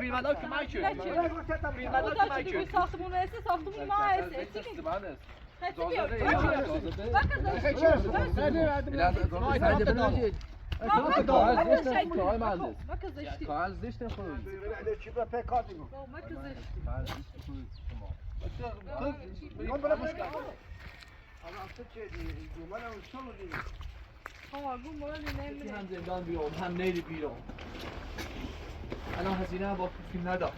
بیرمدا که من که بیرمدا که من که ساختمون هست ساختمون ما هست هم زندان بیام هم نیری بیرون الان هزینه با فیلم ندار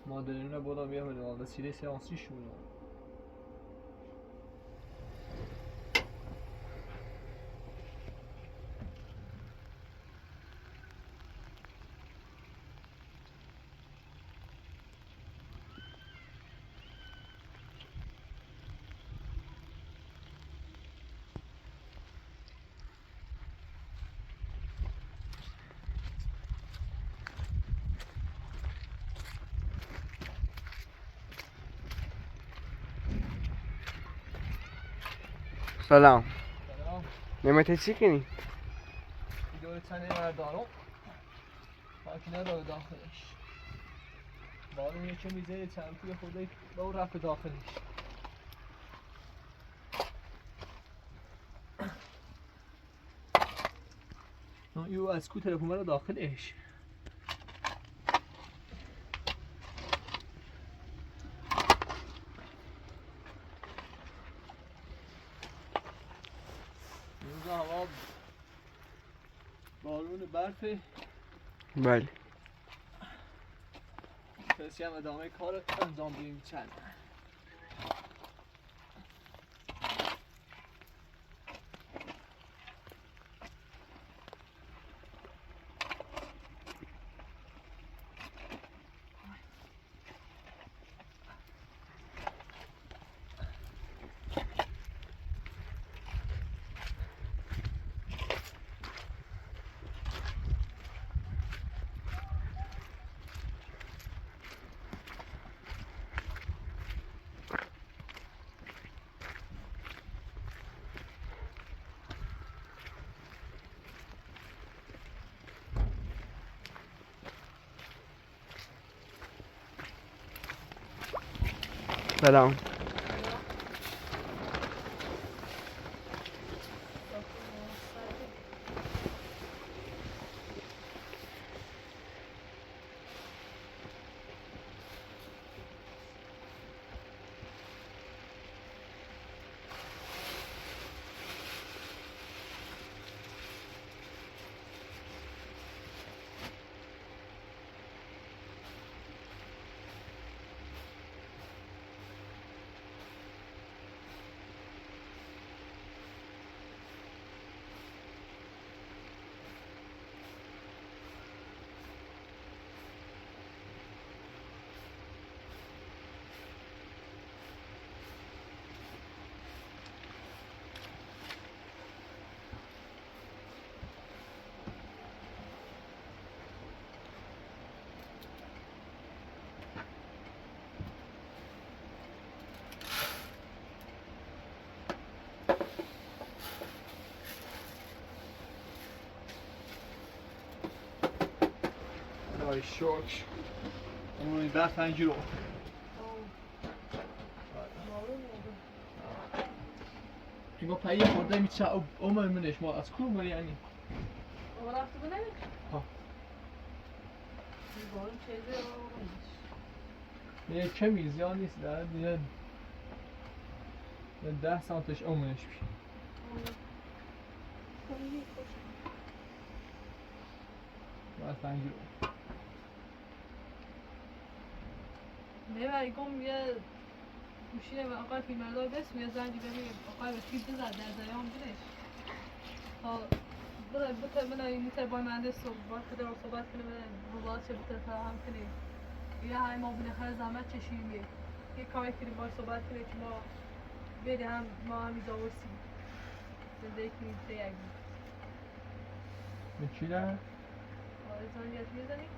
مادرینه بودا بیامده وسیله سیانسی شونه سلام نمی‌تی چی کنی؟ دور تنه مردانو پاکی نداره داخلش بالون یکی میزه چمپی خوده با اون رفت داخلش یو از کو تلفن رو داخلش هوا بارون برفه بله کسی هم ادامه کار انجام بدیم چند سلام ای شوک اون دست انجی رو اینگاه پایی خورده میچه اومه منش ما از کور بری یعنی اما رفته بنده؟ ها بارون چیزه یه کمی زیاد نیست در دیگه 10 سانتش اومنش بی دست انجی رو ببری کم یه گوشینه و آقای فیلمردار بسم یه زنگی بمیم آقای به فیلم بزد در زیان بینش تا بطر من این میتر بای مهندس صحبت کده رو صحبت کنه من روزات چه بطر فراهم کنه یه های ما بالاخره زحمت چشیمیه یه کاری کنیم باید صحبت کنه که ما بده هم ما همی داورسیم زندگی کنیم سه یک به چی نه؟ آره زنگیت میزنی؟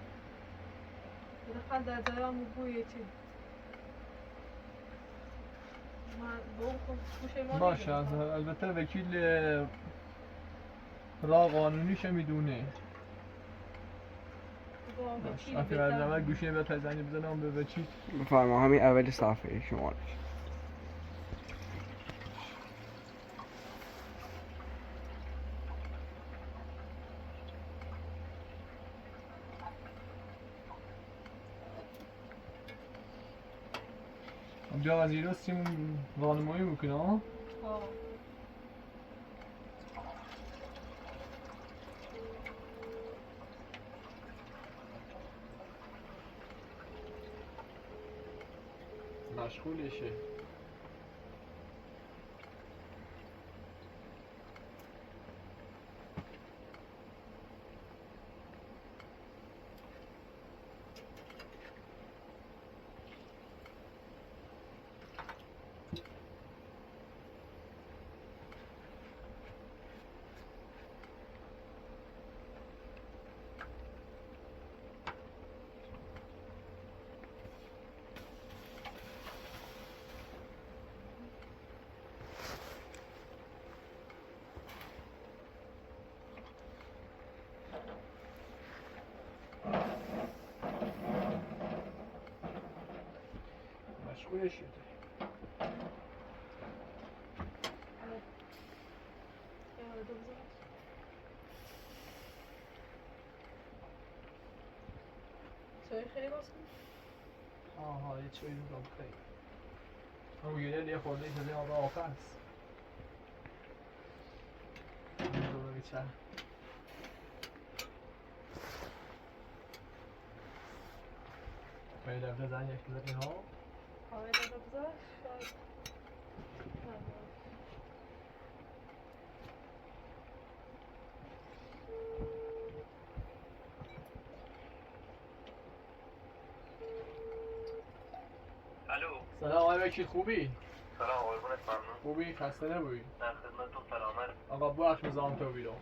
بالاخره در زیان بویه چی با اون گوشه ما باشه نمی‌خوام. البته وکیل را قانونیش میدونه. با باشه وکیل وقتی بهتر. از گوشه به زنگ بزنم به وکیل. بفرما همین اول صفحه شما. بیا وزیر هستیم راهنمایی میکنه ها. آه. مشغولشه. مشغولشه. Ja, du bist soll ich reden lassen? آها یه چایی رو دام خیلی. اون یه لیه خورده شده آقا آخه است. رو میچه. باید دفعه زن یک بزنی ها. Aber wenn du das sagst, الو سلام آقای وکیل خوبی؟ سلام قربونت ممنون خوبی؟ خسته نبودی؟ در خدمت تو سلامت آقا بخش نظام تو بیرون.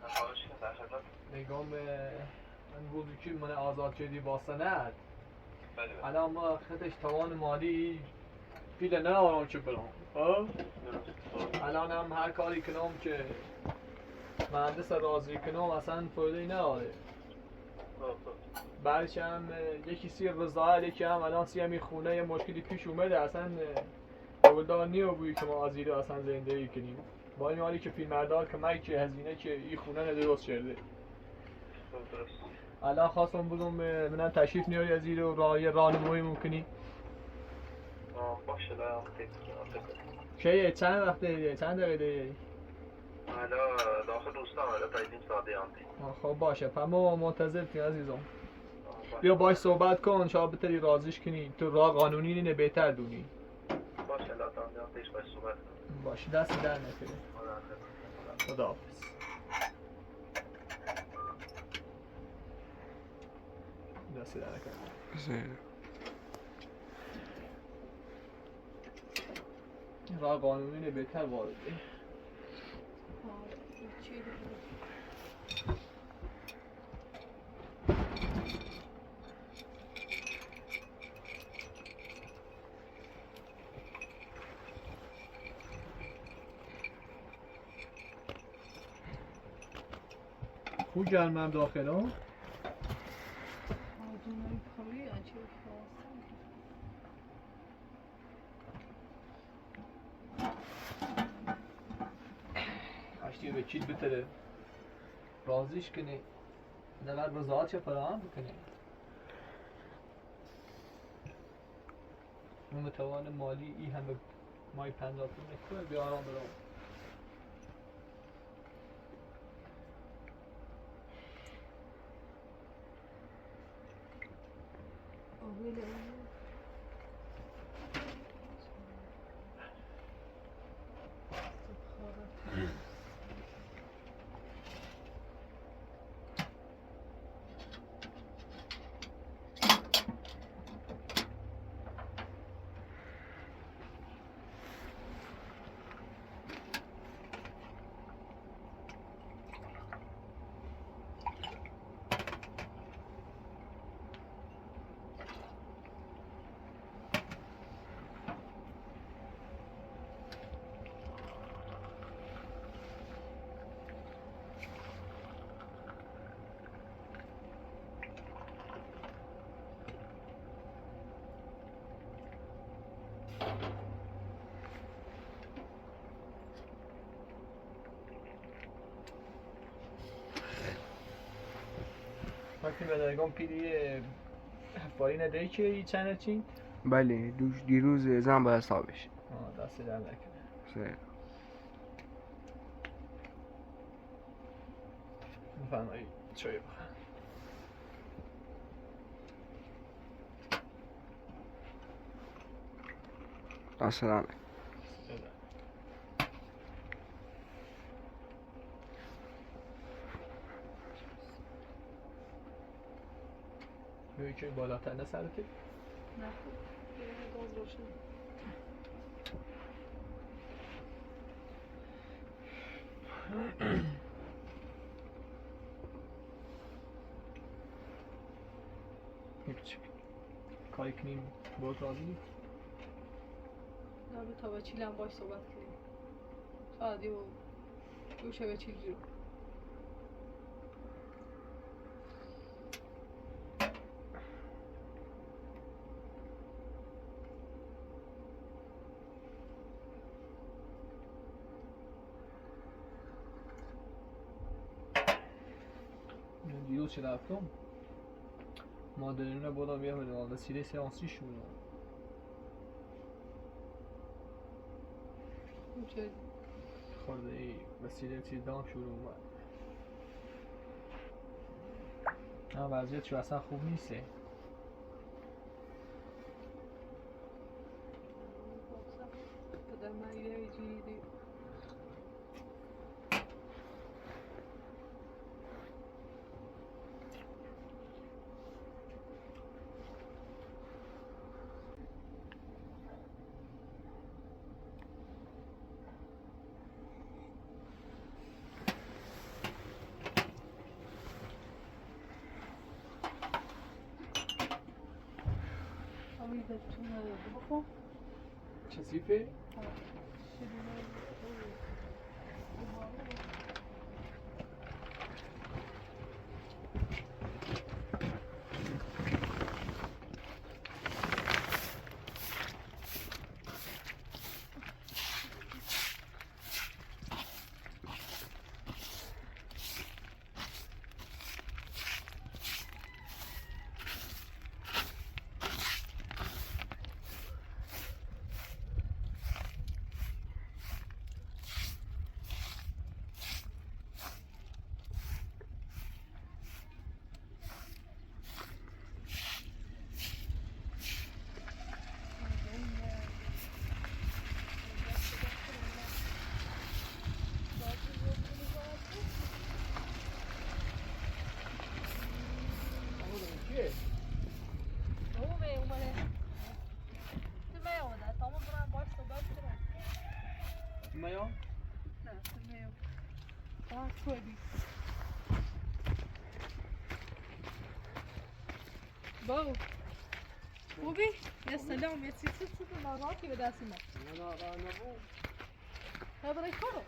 خواهش که در خدمت نگام من روزی که من آزاد شدی با سند بله بله الان ما خودش توان مالی پیل ندارم چه برام خب درست الان هم هر کاری کنم که مهندس راضی کنم اصلا فایده نداره بعدش هم یکی سی رضایت یکی هم الان سی همی خونه یه مشکلی پیش اومده اصلا قبولدار نیو بوی که ما از ایره اصلا زندگی کنیم با این حالی که فیلمبردار که من که هزینه که این خونه ندرست شده درست الان خواستم بودم منم تشریف نیاری از ایره و یه راهنمایی میکنی باشه لا چه چند وقته چند دقیقه دیگه حالا داخل دوستان حالا تا این ساده هم خب باشه پس ما منتظر تیم عزیزم بیا باش صحبت کن شاید بتری راضیش کنی تو راه قانونی اینه بهتر دونی باشه لا تا اونجا پیش باش صحبت کنم باشه دست در نکنه خداحافظ دست در نکنه راه قانونی اینه بهتر وارده چی خوب گرمم داخل ها آدونای کاری عجیب اشتی وکیل بتره راضیش کنی نقدر رضایت فراهم بکنی اون توان مالی ای همه مای 50 پول نکنه بیا آرام برام آویل وقتی به درگام پیدی فارین دی که ای چنه چی؟ بله دیروز زن به حسابش دست در نکنه سه بفرمایید چای بخواه دست در نکنه. یه که بالاتر نه سرته؟ نه خوب گاز روشن هیچ کاری کنیم باز راضی؟ نه به تا به چیل هم باش صحبت کنیم شاید یه گوشه به چیل رو دیروز چه رفتم مادرینه بودم یه مدام وسیله سیانسی شونه چه خورده ای وسیله چیز دام شروع اومد نه وضعیت شو اصلا خوب نیسته بدم من یه جیدی چه سیفه؟ میام؟ نه نمیام فقط خوبی باو خوبی؟ یه سلام یه چیزی ناراحتی به دستی ما نه برای کارو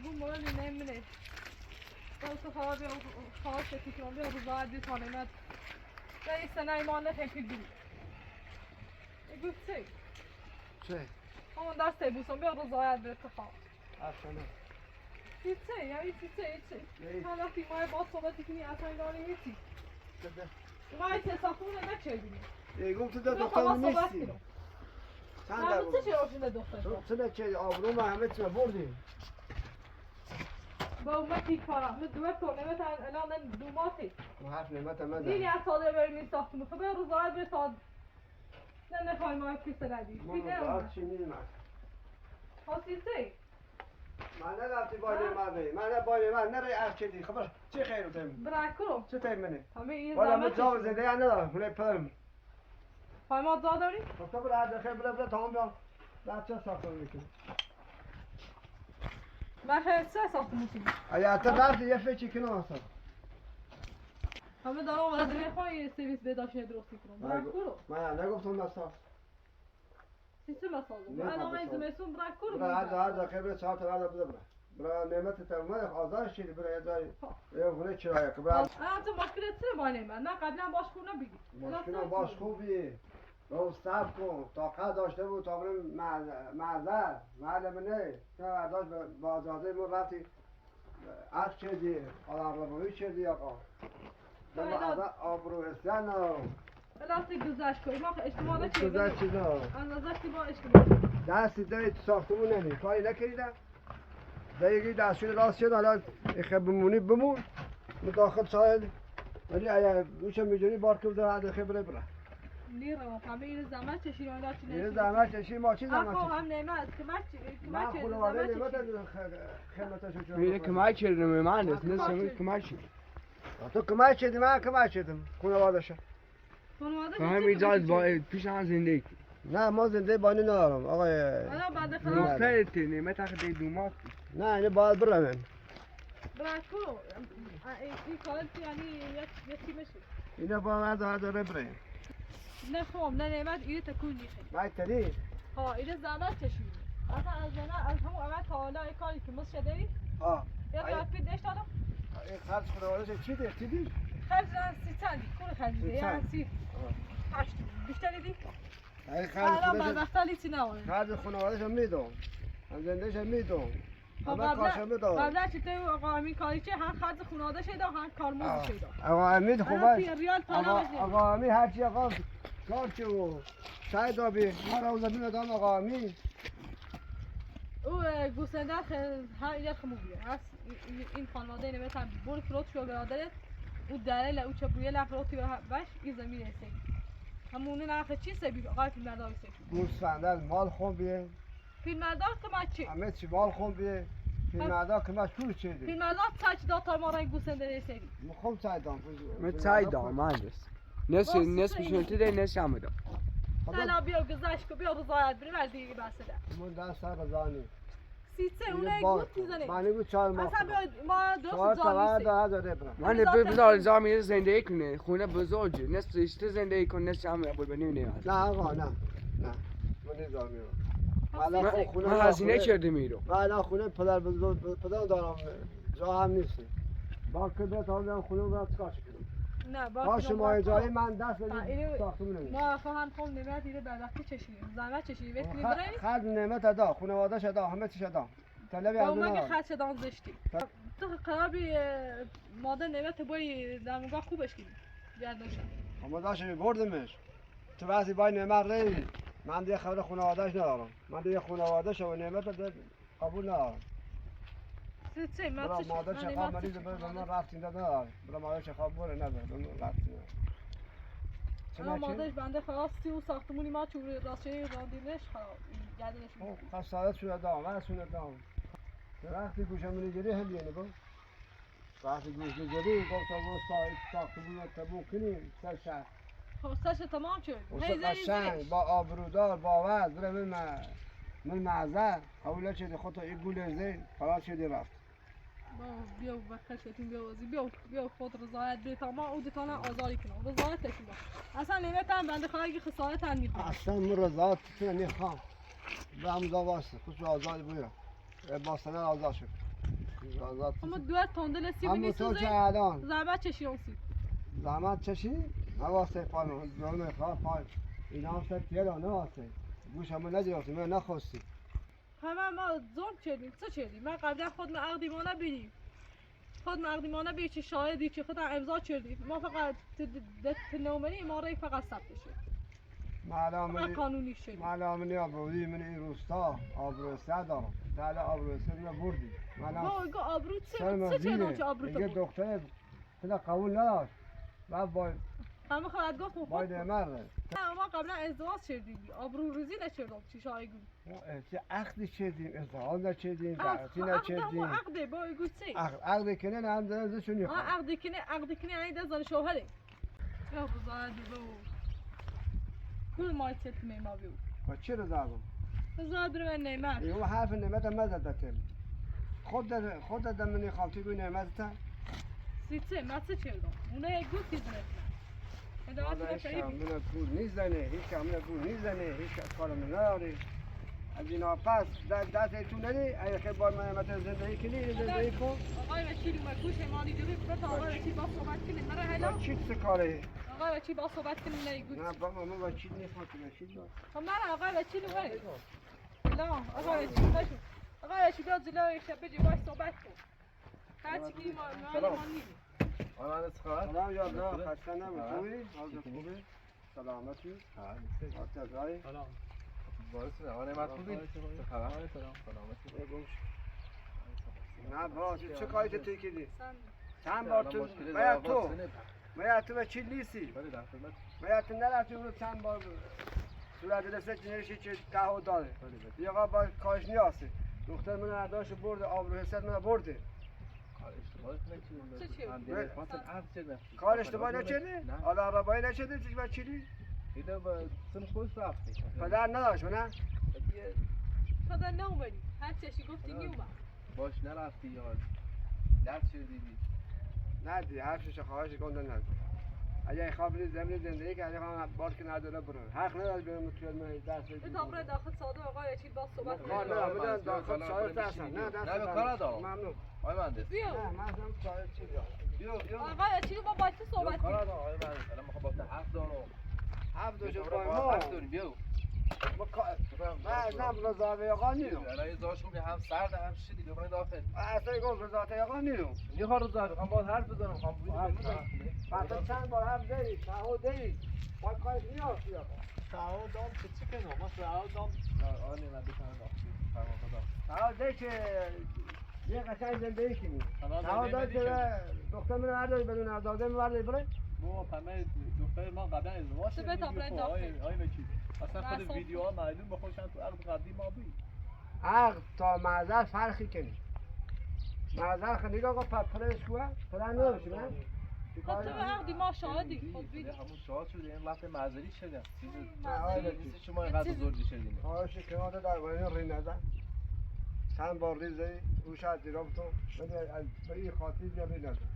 گو مولی نمیره باو تو خواه بیا خواه شکی کنم بیا روز باید بیت هانیمت یا یه سنه ایمانه خیلی بید گفتی؟ چه؟ همون دسته بوسم بیا روز باید بیت خواه اصلا چیچه؟ یعنی چیچه؟ من وقتی مای با صحبتی کنی اصلا داری میتی مای چه ساختمونه نچه بینی گفت تو بیا خواه با صحبت کنم چند من چه چه روشنه دختر شد؟ تو چه آبرو ما همه چه بردیم با اومتی کارم من دوه کنمت الان دو ماتی ما حرف نعمت هم دیگه از ساده بریم این ساختمون خب بیا روز باید به ساد نه نخوای مای کسی ردی ما روزات چی میدیم حاسیسی من نرفتی با نعمت من با نعمت نره از چه دی خبر چه خیر رو تیم برای کرو چه تیم منی همه این والا من زحمت جاو کشیدم. زنده یا ندارم خونه پدرم پای ما جا داری؟ خب تو برای هر خیر بره تمام بیام بچه ساختم میکنی من خیلی چه ساختمون کنی؟ اگه تا رفتی یه فکری کنم اصلا همه دارم آمده میخوای سرویس بداشته درستی کنم برای کرو من نگفتم نساز چی چه مسازم؟ نه، الان خب، این زمستون برای کرو برای هر خیر بره 4 تا بعد بده بره برای نعمت تمام آزادش شدی برای جای یه خونه کرایه که برای تو مشکلت چیه با نعمت؟ من قبلا باش خوب نبیدی. مشکل باش خوبی رو صبر کن طاقت داشته بود تا بریم معذر معلم نه تو برداشت با اجازه ما رفتی عرض شدی آدم روی شدی آقا ما از آبرو حسین بلاتی گذشت کنی ما اجتماع نکنیم گذشت چیزا اندازه که با اجتماع دستی داری تو ساختمون نمی کاری نکریدم دیگه دستشون راست شد حالا خب بمونی بمون داخل سایل ولی اگر میشه میدونی بار که بذار هر خبره بره نیرم همه این زحمت چشی رو داشتی این زحمت چشی ما چی زحمت آخو هم نعمت من خانواده نعمت خدمتشو چون میره کمک کردم من است نه کمک کرد تو کمک کردی من کمک کردم خانواده‌شو همین جاز با پیش هم زندگی نه ما زنده بانی ندارم آقای حالا بعد خلاص دخترت نعمت اخی دومات نه اینه باید برم برکو این کارت یعنی یکی بشه اینه با من داره بریم نه خوام نه نعمت اینه تکون نیخه باید تری ها اینه زحمت چشید اصلا از زنه از همون اول تا حالا این کاری که مست شده ها یا قیاد پید داشت دادم این خرج خانواده‌شو چی دی خرج دارن 30 کل خرج دیده یعنی 30 بیشتری دی؟ این خرج الان بدبختا لیتی نوانه خرج خانواده‌شو میدم هم زنده‌شو میدم همه کارشو میدم قبلا چطور آقا امین کاری چه هم خرج خانواده شده هم کارمند شده آقا امید خوبه ریال آقا امید هرچی آقا کار چه و شاید آبی هر روز میدم آقا امید او گوسنده هر یک خموبیه هست این خانواده نمیت هم بول فروت شو برادرت او دلیل او چبویه لفروتی باش این زمین است همونه نخ چی سبی آقای فیلم مردار سبی گوسفندان مال خوبیه فیلم مردار کما چی همه چی مال خوبیه فیلم مردار کما پول چه دی فیلم مردار چاچ دو تا ما را گوسنده سبی خوب چایدام من چایدام من است نصف شلتی ده نصف هم دام سلا بیا گذشت کو بیا رضایت بریم از دیگه بسده من دست سر بزانی سیته اونه گوت میزنه من گوت چهار ماه اصلا ما چهار دوست تا جانی داره برم من بذار زمین زندگی کنه خونه بزرگه نصف اشته زندگی کنه نصف هم بود بنیم نه آقا نه من نزار میرم من هزینه کرده میرم من الان خونه پدر دارم جا هم نیست با که بتونم خونه رو چکار کنم نه با شما اجازه من دست بدید ساختمون نمیشه ما خواهم خون نمیاد دیگه بعد وقتی چشیدیم زحمت چشیدیم بتونیم بریم خرج نعمت ادا خانواده‌ش ادا همه چیش ادا طلبی از با ما که اون خرج دان زشتی تو خرابی مادر نمیاد بای دمگاه خوبش کنی گردنشم اما داشت بردمش تو بعضی بای نعمت ری من دیگه خبر خانواده‌اش ندارم من دیگه خانواده‌ش و نعمت قبول ندارم چه برا مادر چخواب مریض برا من رفتین داد برا مادر چخواب بره نبر برا رفتین اما مادرش بنده خلاصی و ساختمونی ما چون راستشی راندیمش خراب گردنش خسارت شده دام من سونه دام وقتی گوشم نگیری هلی یعنی با وقتی گوش نگیری گفت تو ساختمون تبون کنیم سر شهر خواستش تمام شد قشنگ با آبرودار با وز بره من معذر قبول شدی خودت این گول زین خلاص شدی رفت بیا وقت شدیم بیا خود رضایت بده تا ما او دتانا آزاری کنم رضایت تشیم اصلا نمیتونم بنده خواهی خسارت هم میکنم اصلا من رضایت تو نمیخوام به هم واسه خود آزادی بیا با سنه آزاد شد آزاد اما دو تندل سی اما تو چه الان زحمت چشیون سی زحمت چشی نواسه پانو دونه خواه اینا هم سر تیرا نواسه گوش همه نجراستی من نخواستی همه ما زوم چردیم چه چردیم من قبلا خود عقدیمانه بیدیم خود عقدیمانه بی چه شاهدی چه خود امضا چردیم ما فقط تنومنی ما رای فقط ثبت شد فقط قانونی شد معلومه آبرودی من این روستا آبروسته دارم تعالی آبروسته رو بردی با آبرو چه چه چه آبرو یه دختر پدر قبول نداشت و همه خواهد گفت باید مرد ما قبلا ازدواج کردیم آبرو روزی نکردم چی شایگو چه عقدی چردیم ازدواج نکردیم دعوتی نکردیم عقده با ایگو چی عقد کنه نه هم زنه زشونی خواهد عقد کنه یعنی ده زن شوهره یا بزاید بو کل مای چت میما بیو و چی رو زدم؟ بزاید برو نعمت اون حرف نعمت هم نزدتم خود دمنی خالتی گوی نعمت تا سیچه مچه چردم اونه یک گوت دیزنه من گول نیزنه هیچ همونه گول نیزنه هیچ کارم نداری از اینا پس دست تو ندی اگه خیلی باید من زندگی کنی زندگی کن آقای وکیل اومد گوش مالی جوری بتا آقای وکیل با صحبت کنیم مرا هلا چی چه کاره آقای وکیل با صحبت کنیم نگوش نه بابا من با چی نیستم که چی باید خب مرا آقای وکیل اومد لا آقای وکیل نشو آقای وکیل بیاد جلوی شب بجی باش صحبت کن هر چی که ما نیدیم آن از خواهد سلام یاد نه خسته نباشی حالت خوبه سلامتی آتزای سلام بارس نه آن نعمت خوبی چه خبر سلام سلامتی نه با چه کاری توی کردی سن چند بار تو باید تو به چی لیسی بله در خدمت باید تو نرفتی اونو چند بار صورت دسته نوشی چه تعهد داره یه آقا با کارش نیاسته دختر من نداشت برده آبرو حسد من برده کار اشتباهی نکنید کار اشتباهی نکردی؟ حالا عربایی نشده چیش باید چیدی؟ ایده با سن خود رفتی پدر نداشت نه؟ پدر نومدی هر چیشی گفتی نیومد باش نرفتی یا دست شدیدی ندی حرفش خواهش کنده ندی اگه خواب بری زمین زندگی که اگه بار که نداره برو حق نداری برم توی من دست به بگیری تابره داخل ساده آقای وکیل با صحبت کار کنیم ندارم بدن داخل سایت هستم نه دست نه به کار ندارم. ممنون آقای مهندس بیا نه من هم سایت چی بیا آقای وکیل با باید صحبت کار کنیم ندارم آقای مهندس الان میخوام با تو حرف دارم هفت دوشه شما با با ما حرف داریم بیا من هم رضا آقا نیرم الان یه داشت خوبی هم سرد هم شدی ببرین داخل اصلا گفت رضا آقا نیرم یه کار رو زد میخوام باید حرف بزنم میخوام پس چند بار هم داری تعهد داری باید کارش نیاستی آقا تعهد دام که چی کنم ما تعهد دام آن نعمت بکنم تعهد داری که یه قشنگ زندگی کنی تمام تعهد داری زندگی که دختر من هرداری بدون ازاده من برداری بره ما همه دختر ما قبلا ازدواج سه تا برای کردیم داخل. آقای وکیل اصلا خود اصلا ویدیوها معلوم به خودشان تو عقد قبلی ما بود عقل تا معذر فرقی کنی معذر خیلی آقا پرش کوه پرن نمیشه نه خب تو عقدی ما شاهدی خب بید همون شاد شده این لفظ معذری شده معذری. نیست شما اینقدر بزرگی شدیم خواهش کناده در باید ری نزن چند بار ریزه روش از دیرام تو ولی از به این خاطر بیا ری نزن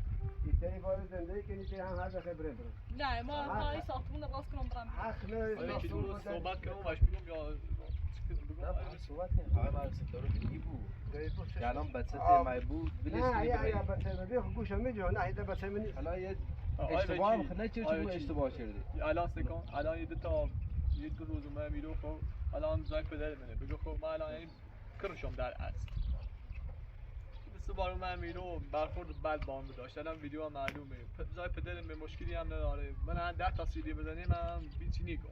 این بار زندگی کنی که هم هر دقیقه بره نه ما این ساختمون رو باز کنم برم حق آقای نداری وکیل رو صحبت کنم وش بگم یا نه باید صحبت کنیم آقای مهندس داره دیگی بود که الان بچه می بود بلیش نه کنی یا بچه ببین خب گوشم میجون نه ایده بچه منی حالا یه اشتباه هم خود نچه چون اشتباه کردی الان سکان الان یه دو روز اومد میرو خب الان زنگ پدر منه بگو خب من الان یعنی کرشم در اصل سه بار من میرو برخورد بد با هم داشت الان ویدیو هم معلومه زای پدر به مشکلی هم نداره من 10 تا سیدی بزنیم من بیچی نیکم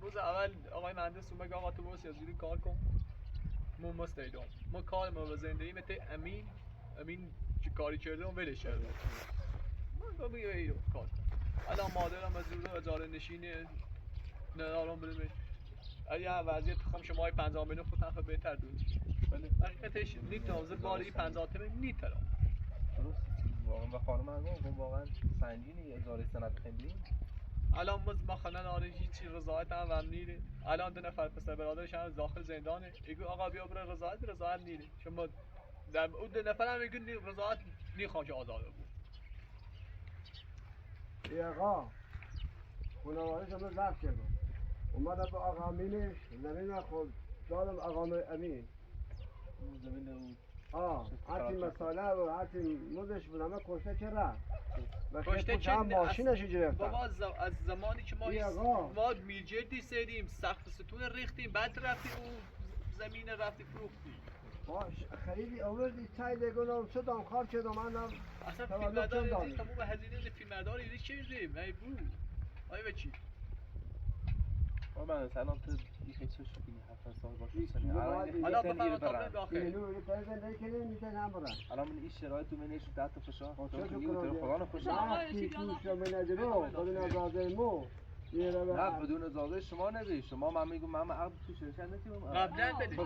روز اول آقای مهندس اومد آقا تو برو سیازگیری کار کن ما مستیدم ما کار ما به زندگی مثل امین چه کاری کرده اون ولش کرده من بگم ایرو کار کن الان مادرم از اون اجاره نشینه ندارم بریم اگه وضعیت خم شما های 50 میلیون خود تنخواه بهتر دونی بله حقیقتش نیت نازد باری 50 تمه نیت را درست واقعا و خانم هم واقعا سنگینی اجاره سند خیلی الان ما خانه داره هیچی رضایت هم نیره الان 2 نفر پسر برادرش هم داخل زندانه ایگو آقا بیا بره رضایت نیره شما در اون 2 نفر هم میگن رضایت نیخوان که آزاده بود ای آقا خانواده شما ضبط کردم اومدم به آقا امینش زمین خود دادم آقا امین زمین اون هرچی مساله و هرچی موزش بود همه کشته چه رفت و کشته که هم ماشینش گرفتن بابا از زمانی که ای آقا. ما میجردی سیدیم سقف ستون ریختیم بعد رفتیم اون زمین رفتی فروختی باش خیلی آوردی چای دگونم شدم خار شدم منم اصلا تولد فیلمدار چند ریزی تموم هزینه فیلمدار ریزی کردیم می بود آیا چی من الان تو هیچ چیز شدی 7 سال باشه سنی حالا بفرما تا داخل اینو پرزنده کنی میتونم هم برم الان من این شرایط تو منش 10 تا فشار چه تو شو نیو تو کنم خدا رو خوشا وقتی توش من نجرو بدون ازاده مو نه بدون اجازه شما ندی شما من میگم من عقد تو شرکت نتیوم قبلا بده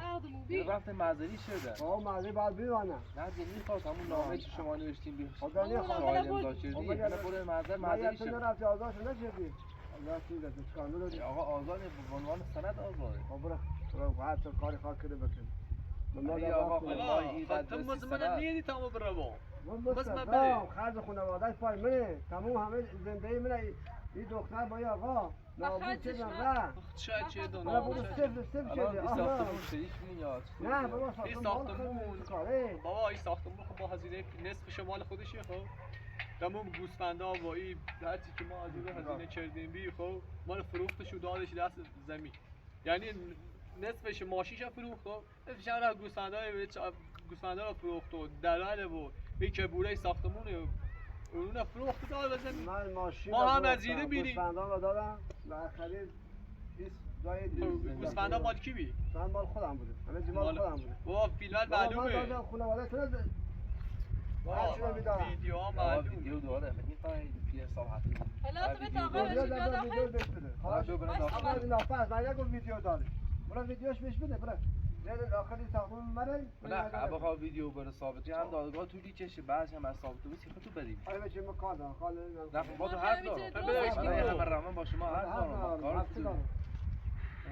این رفت معذری شده آه مالی بعد بیوانم نه دیگه میخواست همون نامه که شما نوشتین بی خدا نخواد سوال امضا کردی اینا برای معذر معذری تو شد نرفتی آزادش نشدی آزاد چیز از کانون رو آقا آزاد به عنوان سند آزاده برو هر چه کاری خواه کرده بکن ای آقا خب ما آقا این خاطر قدرسی مزمن سند نیدی تمام برو من بس من مستدام بره. خرج خانوادهش پای منه تموم همه زندگی منه این دختر با یه آقا نابود چه نه شاید چه دو نه بود صفر الان این شده ساختمون شدیش میاد نه بابا این ساختمون کاره بابا این ساختمون خب با هزینه نصف مال خودشه خب تمام گوسفندا و این هرچی که ما از این هزینه کردیم بی خب مال فروختش و دادش دست زمین یعنی نصفش ماشیش فروخت خب نصفش هم رفت گوسفندا رو فروخت و دلال و این کبوره ساختمونه اون فروخت داد به زمین من ماشین ما هم از اینه بیریم. گوسفندا رو دادم و خرید این جای گوسفندا مال کی بی؟ من مال خودم بوده همه چی مال خودم بوده بابا فیلم معلومه من دادم خانواده تونه هرچی رو میدارم ویدیو ها آقا معلومه ویدیو داره من میفهمم پیر سال هستی حالا تو به طاقه ویدیو بشی بیا دادم ویدیو داخل بهش بده آقا دو برن داخل آقا این نافذ من نگو ویدیو داره برو ویدیوش بهش بده برو نه داخل این ساختمون منه نه ابا ویدیو بر ثابتی هم دادگاه طولی کشه بعضی هم از ثابت بود سیخ تو بریم آره بچه ما کار دارم کار نه با تو حرف دارم من همه رحمان با شما حرف دارم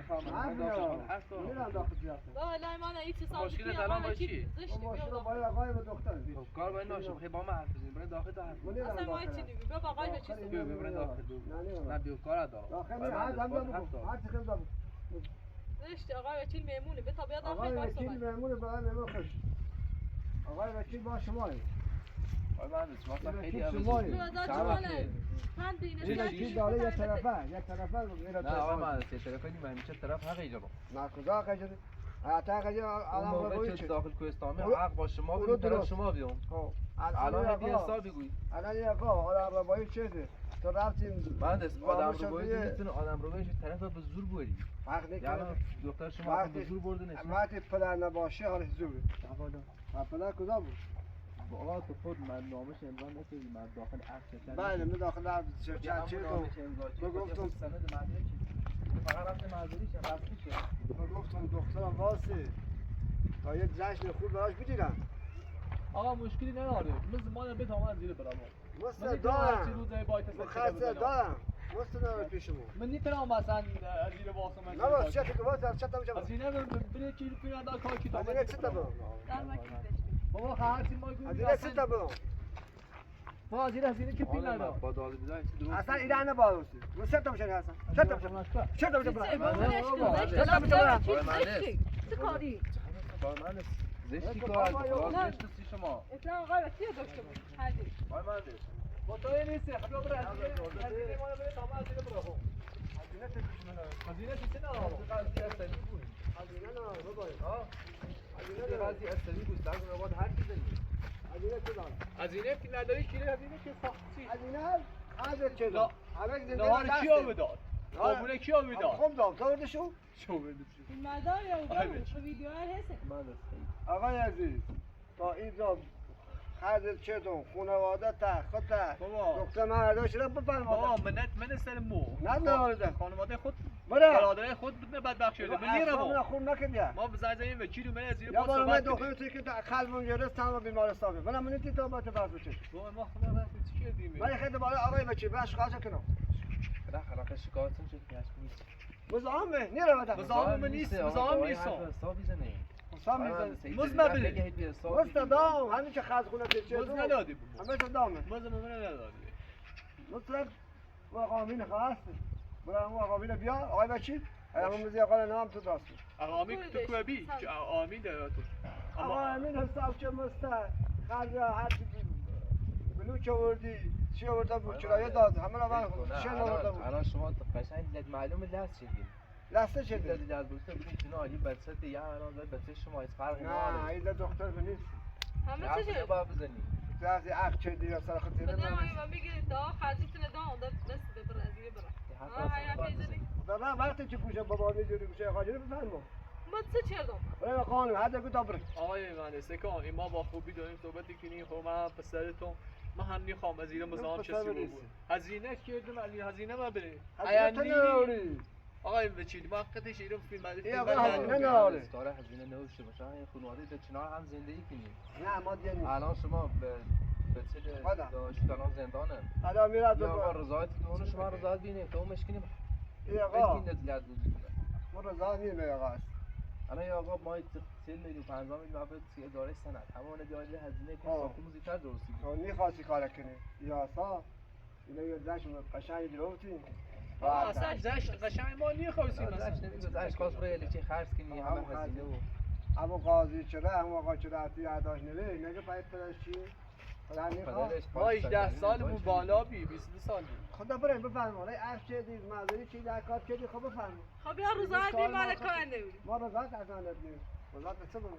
کار دارم حرف دارم میرم داخل سیاست با الان ما نه هیچ حساب مشکل الان با چیه؟ اون ماشین رو باید آقای به دختر خب کار باید ناشه بخیر با من حرف بزنیم برای داخل تا حرف بزنیم اصلا ما چی دیگه بیا با آقای به چی بیا برای داخل نه بیو کار دارم داخل هر هم بگو هر چی خیلی زشت آقای وکیل میمونه به تا بیا داخل آقای باش وکیل صحبت مهمون برای مهمون خوش آقای وکیل با شمایی آقای مهندس شما اصلا خیلی وکیل عوضی شمایی تو از جواله پند این اینه وکیل داره یک طرفه میره نه آقای مهندس یه طرف نیم همیشه طرف حق ایجابا نه کجا قجر حتی قجر اون الان موقع بگویی که چه داخل کوهستانی اونو- حق با شما اونو بیام طرف درست. شما بیام خب الان الان بی حساب بگویی الان یه آقا آدم روایی چیزه تو رفتیم مهندس آدم رو باید شدیه. میتونه آدم رو باید طرف به زور بری فرق یعنی نکنه دختر شما اصلا به زور برده نیست وقتی پدر نباشه حالش زوره پدر کجا بود؟ بابا تو خود من نامش امضا نکردی من داخل عکس کردم بله من داخل عرض چند چیز گفتم سند مدرکی فقط رفت معذوری شه رفتی شه گفتم دخترم واسه تا یه جشن خوب براش بگیرم آقا مشکلی نداره مثل ما به تمام از زیر برام مستر دارم روزای باید مخصص دارم مستر دارم پیش ما من نمیتونم مثلا از زیر واسه من نه باز چه تو واسه چه تا از اینه بره کی رو پیاده کار کی از اینه چه تا برم در وکیل داشتی بابا هرچی ما از اینه چه تا برم ما از اینه که فیلم ندارم با داده بیدای چه درست اصلا ایران نباید من چه تا میشه اصلا چه تا میشه چه تا میشه چه کاری؟ با من زشتی کار کار زشت سی شما اسلام آقای وکیل داشته بود حدی با من با تو نیست خب بره از اینه ما بره تمام از اینه برو از اینه چه نه قضیه اصلی بود از اینه نه بابا ها قضیه اصلی بود در اون بعد هر چیزی از اینه چه دارم از اینه فیلم نداری کی از اینه که ساختی از اینه از چه لا. همه زندگی نهار کیو بداد قابونه کیو بداد خب دام تو وردشو شو بدید این مردار یا اون ویدیو هست من آقای عزیز تا اینجا خرج چطور خانواده تا خود بابا. دکتر مرداش رو بفرما بابا من سر مو نه نه خانواده خود برو برادرای خود بود بدبخت شده من اصلا نیرم خوب نکردی ما بزنیم وکیل من از زیر یا ما بابا من صحبت دکتر کنیم توی که قلبم گرفت تمام بیمارستانه ولی من نیتی تو با تو فرض بشه بابا ما خدا رفت چی کردیم من خیلی بالا آقای بچه باش خواهش کنم خدا خلاق شکایتون چه کیاش نیست مزاحمه نیره بده مزاحم نیست مزاحم نیست حساب میزنه حساب میزنی مز نبری مستدام همین که خرج خونه چه مز ندادی همه صدامه مز من ندادی مطلب و آقامین خواست برای اون آقامین بیا آقای بچی همون میزی آقای نام تو داست آمین تو کوبی که آمین داره تو آقامین حساب چه مستر خرج هر چی بلوچ آوردی چی آورده بود کرایه داد همه رو من شن آورده بود الان شما قشنگ معلومه دست شدید لسته چه شده دلیل از بوسته بودین چنا علی بچت یا الان داره بچه شما از فرق نه نداره ایده دکتر نیست همه چه با بزنی بعضی عقد چه دیگه سر خاطر بدم من آیا میگیره تا خرجیتون دام داد دست به برازیل برا های پیزنی دادا وقتی که گوشه بابا میجوری گوشه خاجری بفرمو ما چه کردم برای قانون حد کو دبر آقای مهندس کان این ما با خوبی داریم صحبت کنیم خب من پسرتون من هم میخوام از ایران مزاحم چسی بود هزینه کردم علی هزینه ما بره هزینه آقای وکیل وقتش ایران فیلم ای آقا هزینه ناره داره هزینه نوشته باشه این خانواده به چنار هم زندگی کنیم نه ما دیگه نیست الان شما به چه داشتنان زندانه الان میره یا تو آقا رضایت که اون شما رضایت بینه تو مشکلی ای آقا این نزلت بود ما رضا نیست آقا الان یا آقا ما 30 میلیون 50 میلیون بعد چه داره سند همون دیال هزینه که ساختمون زیادتر درستی تو میخواستی کار کنی یا سا اینا یه زشت قشنگ دروتی اصلا زشت قشنگ ما نیخواسیم مثلا نمیگذشت خواست برای چه خرج کنی همه هزینه و ابو قاضی چرا هم آقا چرا اتی یاداش نوی نگه پای پدرشی خدا میخواد ما 18 سالمون بالا بی 22 سال خدا برای بفرما ولی عرض چه دید مازری چی در کار چه دید خب بفرما خب یا روزای بی مال کار نمیدی ما رضایت از آن ندیم رضایت چه بود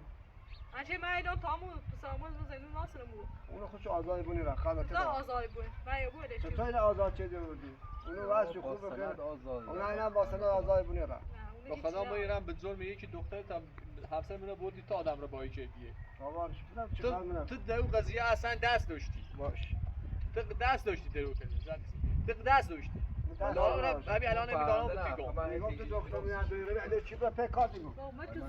آنچه من اینا تامو سامون زمین ناصر مو اونو خوش آزاد بونی را خدا دا آزاد بود من یه بوده چی چطور آزاد چه دیدی اونو واسه خوب بگیر اون اینا با سند آزاد بونی را به خدا ما ایران به ظلم یکی دخترت هم همسر منو بردی تا آدم رو بایی چه دیگه آوارش بودم چیکار منم تو در اون قضیه اصلا دست داشتی باش تو دست داشتی در اون قضیه تو دست داشتی حالا همین الان نمیدونم بگم میگم تو دکتر میاد دوره بعد چی به پک کاتی گفت ما که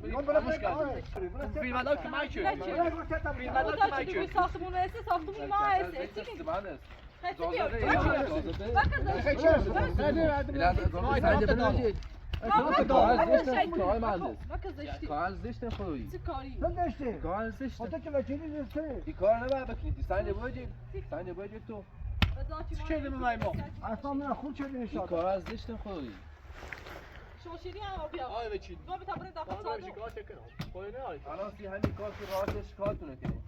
میگم برای پک کاتی فیلم ادا که من که فیلم ادا خدا که من چی که توی ساختمون هستی ساختمون ما هستی چی که خیلی بیا کار زشت خوی چه کاری داشتی کار زشت خودت که وکیلی نیستی این کار نباید بکنی سنگ باید تو چی کردیم ما اصلا من خود شدی این نشاد کار زشت خوی شوشیری هم بیا آره بچین ما بتابره داخل آره صادق شکار چکنم خواهی نه آره الان سی همین کار که راحتش کارتونه کنی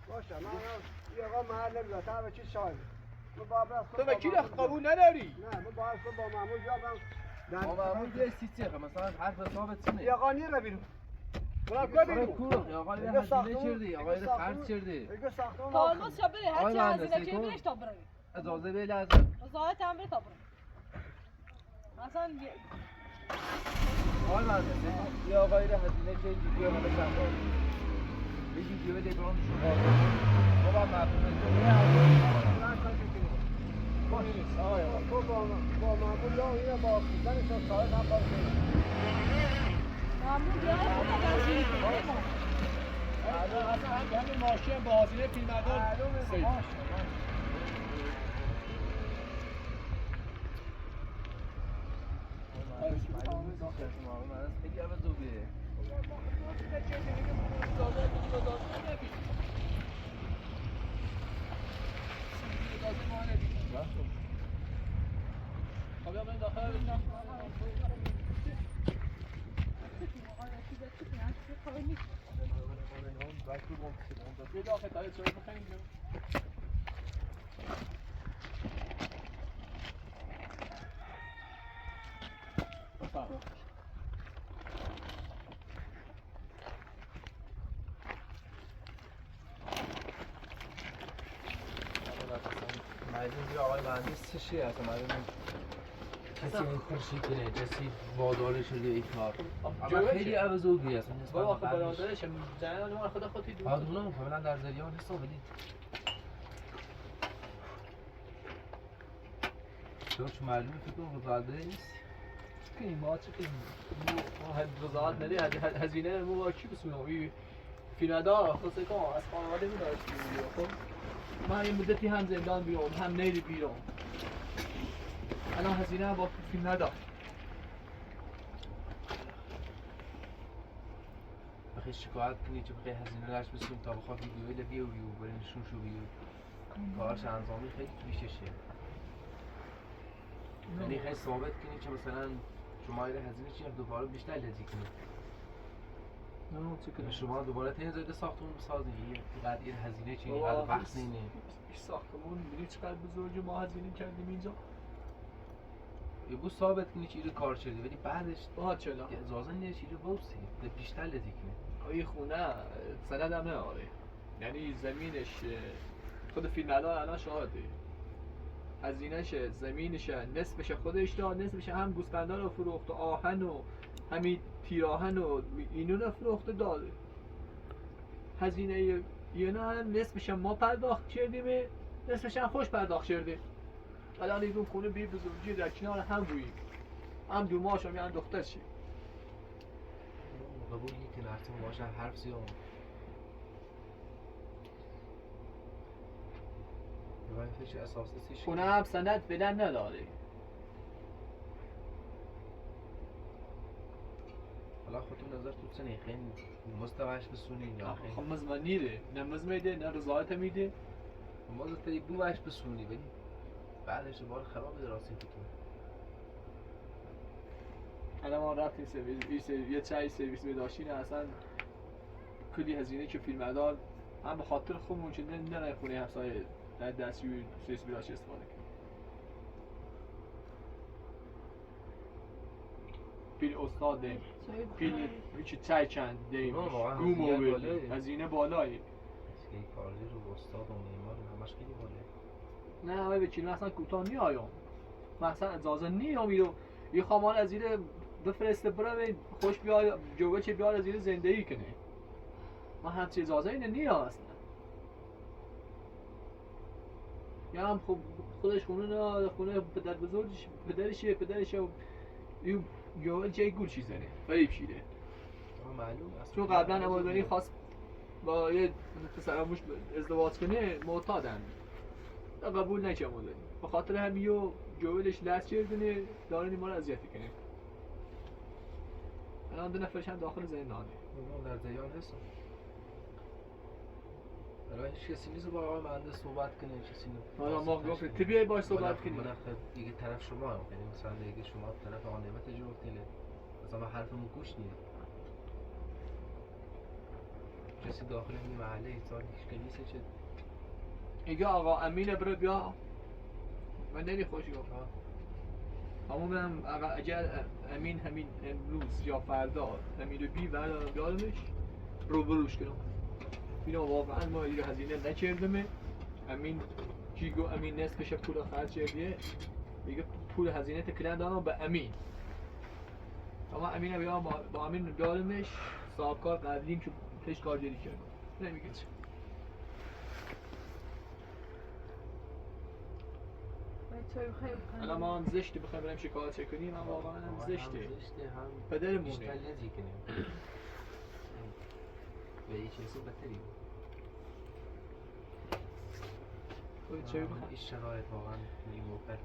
باشه من یه آقا محل نمیدونم تا به چی شاید تو وکیل قبول نداری نه من باید با معمول بیام ما معمول بیای سی چیه مثلا حرف حسابت چینه یه آقا نیره بیرون برای آقای کاری کورو آقای هزینه چردی آقای خرج چردی دیگه ساختمون تالماس شو بره هر چی آقای هزینه مهندسی که کن. برش تا بره اجازه به لازم رضایت هم بره تا بره اصلا آقای مهندسی یا آقای هزینه چردی بیا حالا چند یه ویدیو لگرام شما بابا مفهوم تو با معمول یا اینه با زنشون صاحب هم باید معمول بیای خود دستی اصلا همین ماشین با حاضره فیلم ادا سید خیلی عوض رو بیه خب یا بریم داخل یه داخل تایید شده بخیریم مجبور بیا آقای مهندس چه شیه اصلا معلوم کسی این کارشی کنه کسی وادار شده این کار اما خیلی عوضوگی اصلا با نسبت آخه به قبلش برادرش جنان ما خدا خودی دو آدونا کاملا در جریان نیست ولی چون معلومه فکر کنم برادر نیست کنیم ما چه کنیم ما رضایت نده هزینه مو با کی بسونم فیلمدار خلاصه کن از خانواده می داشتیم خب من یه مدتی هم زندان بیام هم نیل بیرون الان هزینه هم با فیلم ندار بخی شکایت کنی چه بخی هزینه لش بسیم تا بخواه ویدیوی لبیه و بیو برای نشون شو بیو کارش انجامی خیلی تویششه یعنی خیلی ثابت کنی که مثلا شما ایره هزینه چیه دوباره بیشتر لذی کنی نه چه کنیم شما دوباره تین زایده ساختمون بسازی اینقدر این هزینه چیه اینقدر بحث اینه این ساختمون میدونی چقدر بزرگه ما هزینه کردیم اینجا یه بود ثابت کنی که ایره کار شده ولی بعدش با چلا اجازه نیست ایره بوسی بیشتر لذی کنی این خونه سند هم نداره یعنی زمینش خود فیلمدار الان شاهده هزینهش زمینش نصفش خودش داد نصفش هم گوسفندا رو فروخت و آهن و همین تیراهن و اینو رو فروخت داده هزینه اینا هم نصفش ما پرداخت کردیم نصفش هم خوش پرداخت کردیم الان این خونه بی بزرگی در کنار هم بوییم هم دو ماش هم یه دختر شید قبول که نرسیم باشه حرف زیاد وظیفه‌ش اساسی چیه؟ خونه هم سند بدن نداره نظر تو چه خیلی مستویش بسونی یا خیلی خمز من نیره نه مز میده نه رضایت میده ماز تایی بوش بسونی ولی بعدش بار خراب دراستی تو الان ما رفتیم سرویس یه چای سرویس می داشتین اصلا کلی هزینه که فیلمبردار هم به خاطر خودمون که نه خونه همسایه در دستیوی سرویس می داشت استفاده کنیم پیل استاد دیم پیل چای چند دیم گومو بردیم هزینه بالایی اسکی کارجی رو استاد و معمار همش خیلی بالا نه آقای وکیل من اصلا کوتاه نیایم من اصلا اجازه نیام رو یه خوامان از زیر بفرسته برای خوش بیاد جوه چه بیاد از زیر زندگی کنه من همچه اجازه اینه نیام اصلا یا هم خودش خونه پدر بزرگش پدرشه و یه جای گول چیز زنه فریب شیده معلوم است چون قبلا نمازانی خواست با یه پسرموش ازدواج کنه معتادن قبول نکرد به خاطر همیو جوالش دست چردونه داره ما رو اذیت کنه الان 2 نفرش هم داخل زندانه در زیان هستم الان هیچ کسی نیست با آقای مهندس صحبت کنه کسی نیست حالا ما گفتیم تو بیای باش صحبت کنیم دیگه طرف شما یعنی مثلا دیگه شما طرف آقا نعمت جو گفتید مثلا حرفمو گوش نیست کسی داخل این محله ایتان هیچ نیست چه میگه آقا امین برو بیا من نمی خوشی گفت همون اگر امین همین امروز یا فردا امین رو بی بردارم بیارمش رو بروش کنم اینا واقعا ما این هزینه نکردمه امین جیگو امین نصفش پول خرج کردیه میگه پول هزینه تکلن دارم به امین اما امین رو بیارم با امین بیارمش صاحب کار قبلیم که پیش کارگیری کردم نمیگه چه الان ما هم زشته بخوایم بریم شکایت کنیم هم واقعا هم زشته هم پدرمونه بیشتر لذی کنیم و یه چیزی بهتری خود چه بخوایم این شرایط واقعا این موقع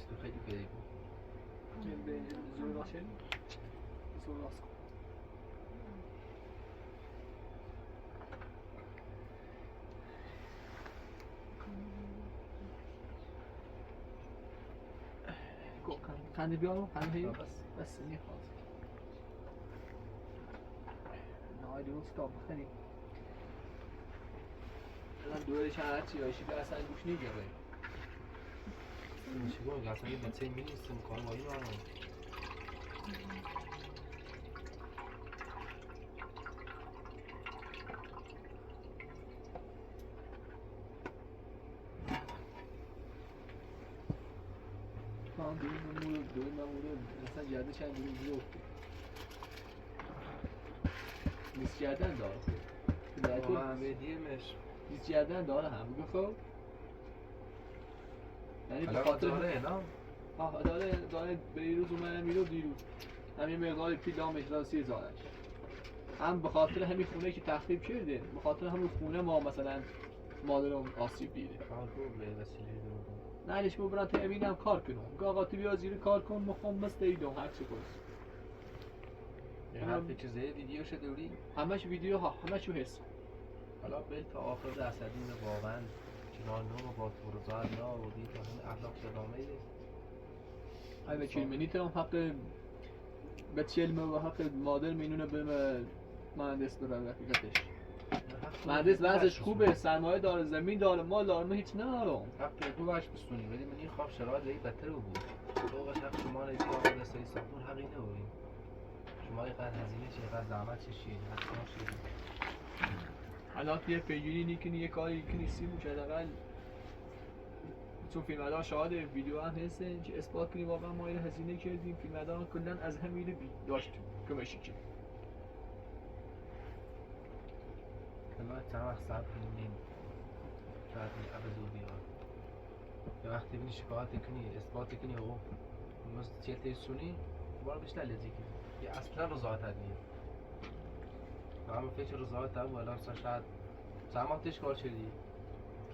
تو خیلی بری بود به زور باشه زور راست کن خنده بیارم خنده بس میخواد نه دوست تا بخنیم الان دورش هرچی هایشی به اصلا گوش نگیره میشه گفت اصلا یه بچه می‌نیستم کار مایی رو دوی مموره مثلا جرده چند روز بیفته لیست کردن داره خود همه دیمش لیست کردن داره هم بگو خب یعنی به خاطر داره نه؟ آه داره بیروز اومده میرو دیروز همین مقدار پیل دامش را 30,000 هم به خاطر همین خونه که تخریب کرده به خاطر همین خونه ما مثلا مادرم آسیب دیده نه نش برای تا امینم کار کنم که آقا تو بیا زیر کار کن مخوام مثل ایدم هر چی کنست حرف چیزه ویدیو شده دوری؟ همش ویدیو ها همش حس حالا بل تا آخر درصدین واقعا چنان نوم با تورزاد یا و دید تا همین اخلاق شدامه ای وکیل منی ترم حق بچلمه و حق مادر مینونه به مهندس برای رفیقتش مهندس وضعش خوبه سرمایه داره زمین داره مال داره من هیچ ندارم حق تو باش بستونی ولی من این خواب شرایط دیگه بدتر بود فوقش حق شما نیدی آقا دسته ساختون حقی نبودیم شما اینقدر هزینه چه اینقدر زحمت چشید حق شما شدید الان یه پیگیری نیکنی یه کاری کنی سی بود حداقل چون فیلمبردار شاهد ویدیو هم هستن که اثبات کنی واقعا ما این هزینه کردیم فیلمبردار کلا از همین داشتیم کمشی که ما چند وقت صبر کنیم شاید این عبزو بیاد یه وقتی بینی شکایت کنی اثبات کنی او چیت سونی بار بیشتر لذی کنی یه اصلا رضایت نیست و همه فکر رضایت هم الان مثلا شاید چند ماه تش کار شدی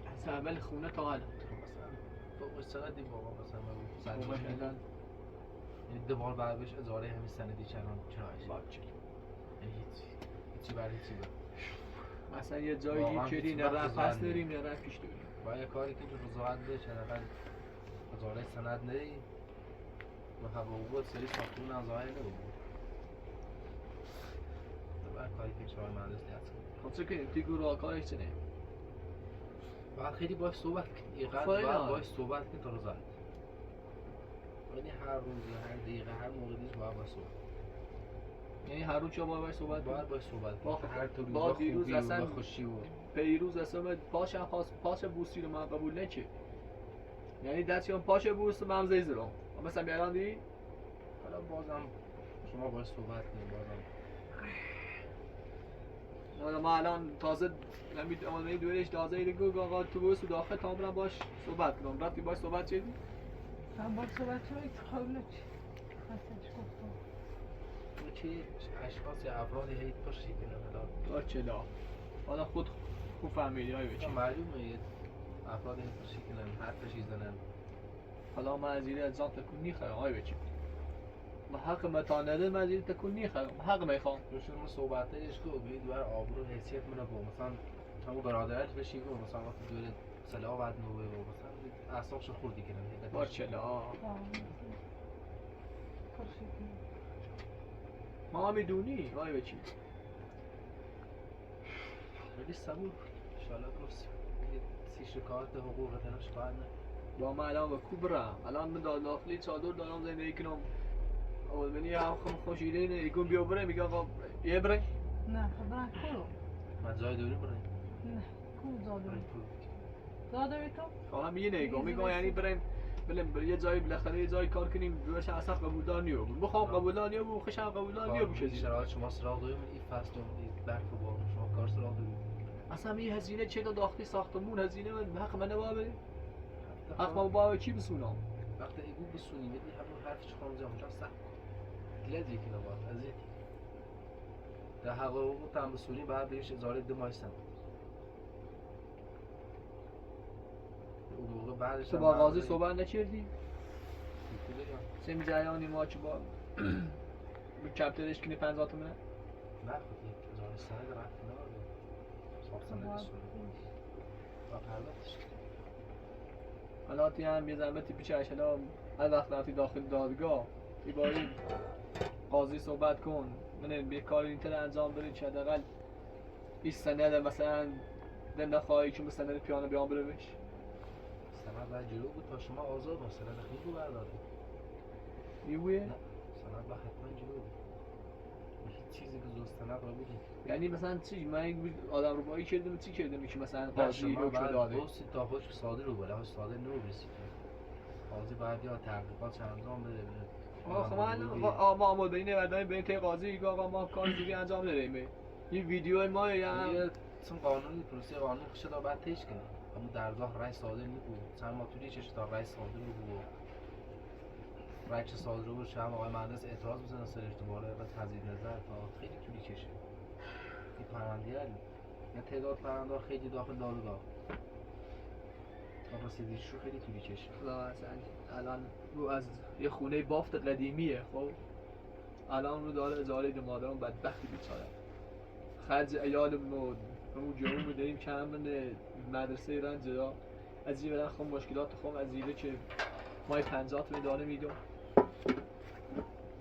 از اول خونه تا الان مثلا فوقش چقدر دیم بابا مثلا من یعنی دوبار بعد بهش اجاره همین سندی چنان چرایش باچه یعنی هیچی برای هیچی بود مثلا یه جایی واقعا کردی هیچ نه وقت راه پس گذار داریم نه راه پیش داریم با یه کاری که تو رضاعت بده چنان اجاره سند نهی و حقوقات سری ساختمون از آهی نبود دوباره کاری که شما مهندس دست خب چه کنیم تی گروه کارش چه نیم باید خیلی باش صحبت کنی اینقدر فایده باید نداره. باش صحبت کنی تا رضاعت یعنی هر روز هر دقیقه هر موقع دیش باید باش صحبت یعنی هر روز شما باید صحبت باید باش صحبت با- کنی هر طور با دیروز خوبی و اصلا- خوشی و پیروز اصلا پاشم خواست پاش بوسی رو من قبول نکه یعنی دستیان پاش بوس من زیزرم مثلا بیارم دی حالا بازم شما باش صحبت کنی بازم ما الان تازه نمید آماده دورش تازه ایده گو آقا تو بوس داخل تا برم باش صحبت کنم رفتی باش صحبت چیدی من با صحبت روی قبول چی هستش گفتم تو چی اشخاص یا افرادی هیچ پشتی کنن حالا چلا حالا خود خوب فهمیدی های بچی معلومه یه افرادی هیچ پشتی کنن حرفشی زنن حالا من از ایره از ذات تکون نیخرم های بچی ما حق متان نده من از ایره تکون نیخرم حق میخوام روشون ما صحبتش کو بید بر آبرو حیثیت منو با مثلا همون برادرت بشی کو مثلا وقتی دوره سلاح بعد نوه و مثلا اعصابش خوردی کنن با چلا ما میدونی های بچی ولی صبور انشالله گفت سی شکایت حقوق تنش باید نه با ما الان به کو برم الان من داخلی چادر دارم زندگی کنم اول منی هم خوشیده اینه ایگون بیا بره میگه آقا یه بره نه خب برن کلو من جای دوری برای نه کو زاده برای زاده تو خب هم یه نگاه میگه یعنی بریم یه جایی بالاخره یه جایی کار کنیم بهش اصلا قبولدار نیو بود بخوام قبولدار نیو بود خوشم قبولدار نیو بشه شرایط شما سراغ داریم این فصل این برف و بارون شما کار سراغ داریم اصلا این هزینه چه تا داخلی ساختمون هزینه من حق من نباید حق ما با چی بسونم وقتی ایگو بسونی بدی همون حرف چه خانم جامعه سخت گلد یکی نباد از این در حقوق تام بسونی بعد بهش اجاره 2 ماه سن اون موقع بعدش تو با قاضی صحبت نکردی کجا سمی جریانی ما چه با کپترش کنی 50 تومنه نه خود یک اجاره سند رفت نداره صاف سندش با پرداختش حالا تی هم یه زحمتی پیچش حالا هر وقت رفتی داخل دادگاه ای با این قاضی صحبت کن من به کار اینتر انجام بدید که حداقل این سند مثلا دم نخواهی که سند پیانو بیان بره بش سند باید جلو بود تا شما آزاد با سند خیلی رو بردارید میبویه؟ نه سند باید حتما جلو بود هیچ چیزی که زود سند را بودید یعنی مثلا چی من این آدم رو بایی کردم چی کردم که مثلا قاضی شما حکم باید داده بوسی تا حکم صادر رو بله صادر نو برسید قاضی باید یا تحقیقات انجام بده خب ما آماده این نوردن به این قاضی ایگه آقا ما کار دیگه انجام ندهیم این ویدیو ما یا یه چون قانونی پروسه قانونی خشه دا باید تیش کنه اما در ظاهر رای صادر نبود چند ما توی چش تا رای صادر بود رای چه صادر بود شما آقای مهندس اعتراض بزنه سرش دوباره و تجدید نظر تا خیلی طولی کشه این پرونده نه تعداد پرونده خیلی داخل دادگاه تا رسیدگیش رو خیلی طولی کشه الان رو از یه خونه بافت قدیمیه خب الان رو داره اجاره ده مادرم بدبختی بیچاره خرج عیالمون و همون جمعون داریم کم من مدرسه ایران جدا از این برن خب مشکلات خب از ایده که مای 50 تومن دانه میدم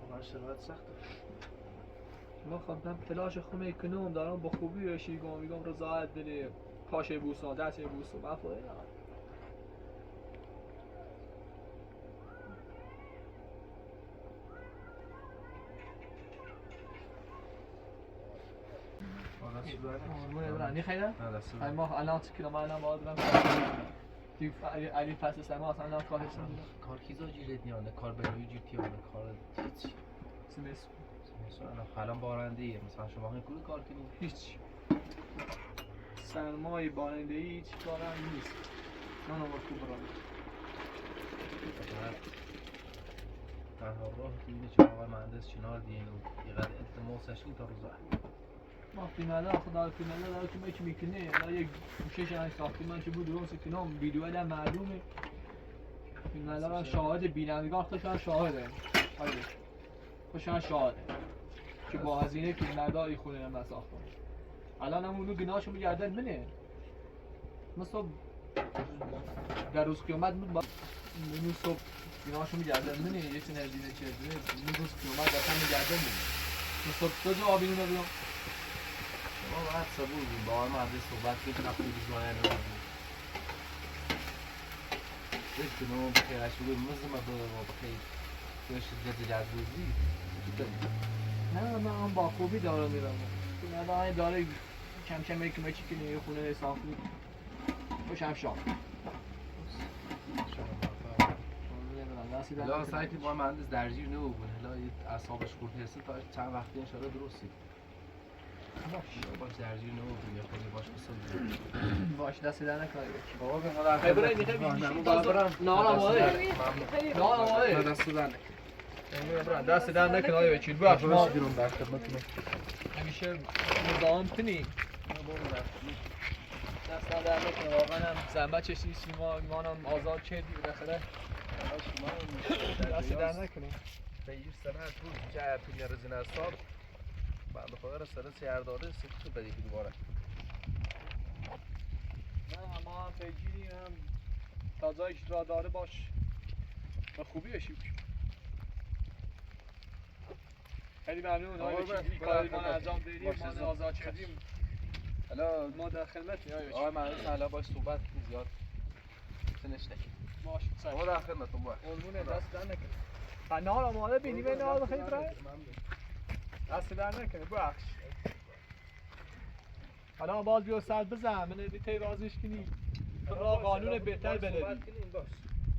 واقعا شرایط سخته ما خب من تلاش خود میکنم دارم با خوبی بشی میگم رضایت بده پاشه بوسان دسته بوسان من فایده نداره خیلی؟ نه دست های ما الان چه کنم الان باید برم علی فصل سما اصلا الان کارش نمیدونم کار کیزا جیرت نیانه کار بنوی جیتی آنه کار هیچ سمس مثلا الان بارنده ایه مثلا شما همین کلی کار کنید هیچ سرمای بارنده ای هیچ کارم نیست نه نمار خوب برام تنها راه که اینه چه آقای مهندس چنار دین و یه قدر التماسش این تا روزه ما فیلمه خدا فیلمه داره که ما که میکنه لا یک گوشش از ساختمان که بود درست کنم ویدیو هم معلومه فیلمه شاهد بینندگان خودشان شاهده آره خوشان شاده که با هزینه فیلمبرداری خونه من ساختم الان هم اونو گناهشو میگردن منه مثلا در روز قیامت بود با اونو صبح گناهشو میگردن منه یه چه هزینه چه هزینه اون روز قیامت اصلا میگردن منه مثلا تو جوابی اینو بگم ما باید صبور بیم با آن مرد صحبت کنیم نقل روزانه رو بگیم بکنم بخیر اشوگه مزمه بخیر توی شدت جذبوزی نه من با خوبی داره میرم نه داره کم کم یک مچی که نیه خونه ساختی خوشم شام لا سایتی با مهندس درجیر نه بود لا اعصابش خورد هست تا چند وقتی ان شاء الله درستی باش درجیر نه بود یا خیلی باش قصد باش دست در نکنه بابا به ما در خبره میخوای نه آره دست در دست در نکنه آیا چی باش ما بیرون در خدمتتون همیشه نظام کنی دست در نکنه واقعا هم زحمت چشیدی ما ایمانم آزاد کردی بالاخره دست در نکنه به این سنه روز که پول رزینه حساب بعد خدا سر سیارداره سکوت بدی دوباره نه ما هم پیگیریم هم تازه اجرا داره باش به خوبی بشیم خیلی ممنون آقای این کاری ما انجام دادیم ما آزاد شدیم حالا ما در خدمتیم آقای مهندس حالا باش صحبت کنیم زیاد سنش نکنیم باش ما در خدمتتون باش قربونه دست در نکنه فنار آماده بینی به نار بخیلی برای دست در نکنه بخش حالا باز بیو سر بزن من تی رازش کنی را قانون بهتر بلدی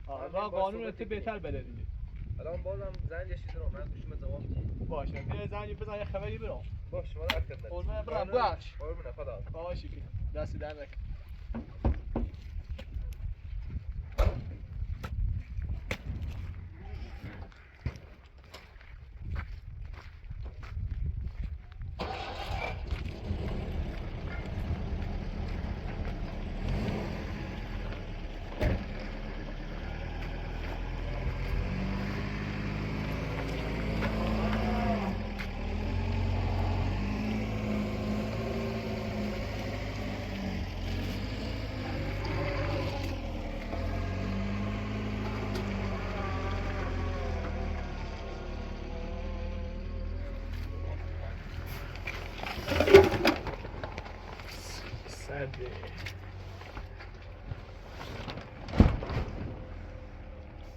را قانون تی بهتر بلدی الان بازم زنگ یشید رو من گوشیم جواب باشه یه زنگ بزن یه خبری برام باش ما در خدمت قربونه برام بخش قربونه خدا باشی که دست در نکنه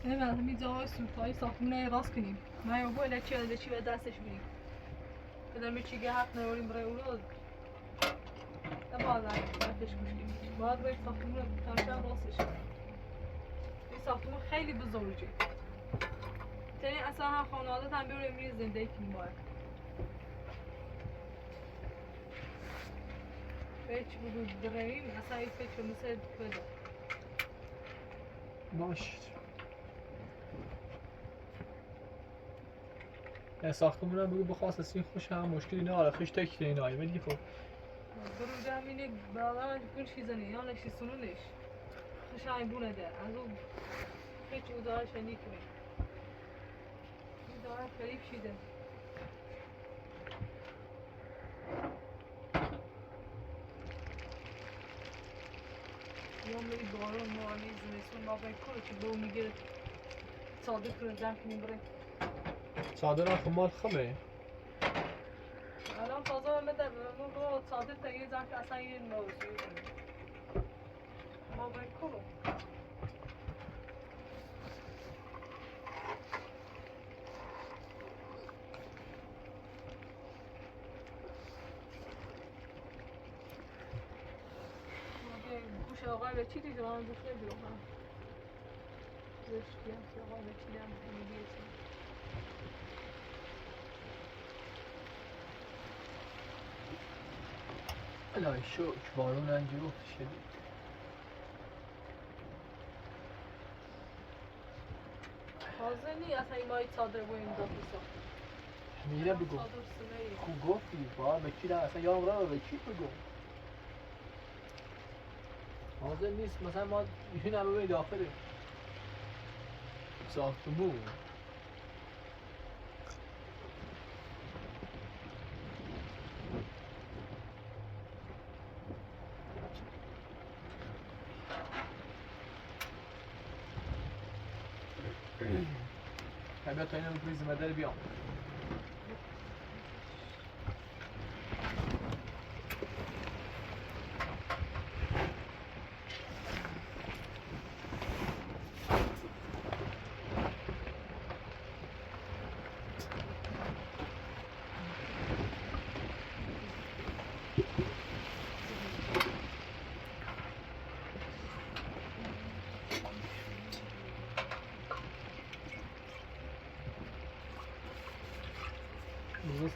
نمیدونم همین جاهای سوتایی ساختمونه راست کنیم من یا باید چی به دستش بریم بدم چی حق نوریم برای اون رو نباید دستش کشیم باید باید ساختمون کمشم راستش این ساختمون خیلی بزرگه تنی اصلا هم خانواده هم بیاریم میری زندگی کنیم باید هیچ بگو بریم اصلا این فکر مثل بده باش ساختمونم بگو بخواست از این خوش هم مشکلی نه آره خوش تکیه این آیه ولی خب برو همینه برادرش گل چیزنی یا نشی سنونش خوش هم بونه ده از اون هیچ اوزارش نیکنی این داره فریب شیده یا میری بارون مانی زمستون ما باید کنه که برو میگیره صادر کنه زن کنیم بره صادر خب مال خمه الان تازه من بده رو صادر تگه زن که اصلا یه نوزی کنه ما باید کنه گوش آقای به چی دیگه من گوش نمیدونم گوش کیم آقای به چی دیم میگیه چی الهی شکر بارون انجور شدید حاضر نی اصلا این مایی صادر باید داد بسا میره بگو صادر سنه خوب گفتی باید به کی دم اصلا یادم را به کی بگو حاضر نیست مثلا ما این همه به داخله ساختمون بیا تا اینو میکنی زمدر بیام.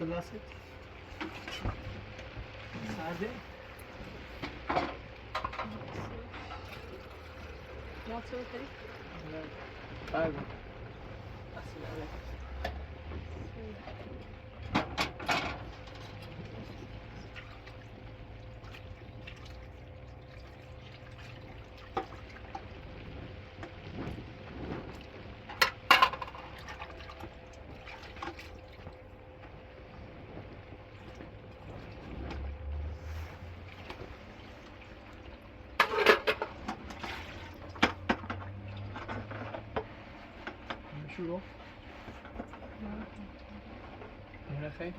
Nasıl lastik? Sade. Nasıl bir Pardon. Nasıl evet. شروع هنا خير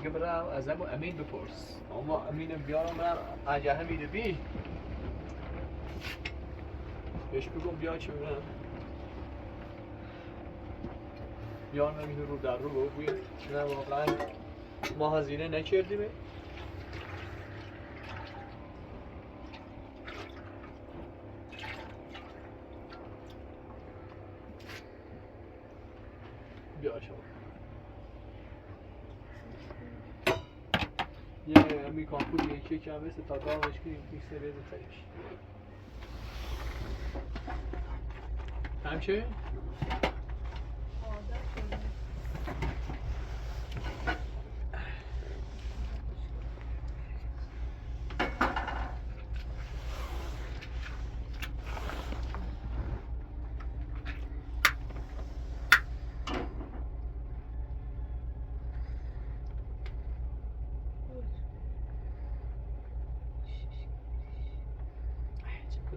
دیگه برم از ابو امین بپرس اما امینم بیارم برم اجه میده بی بهش بگم بیا چه برم بیارم اینو رو در رو بگوی نه واقعا ما هزینه نکردیم بیا شما یه میکان پول یکی که هم مثل تا دامش کنیم میکسه ریز تریش همچه؟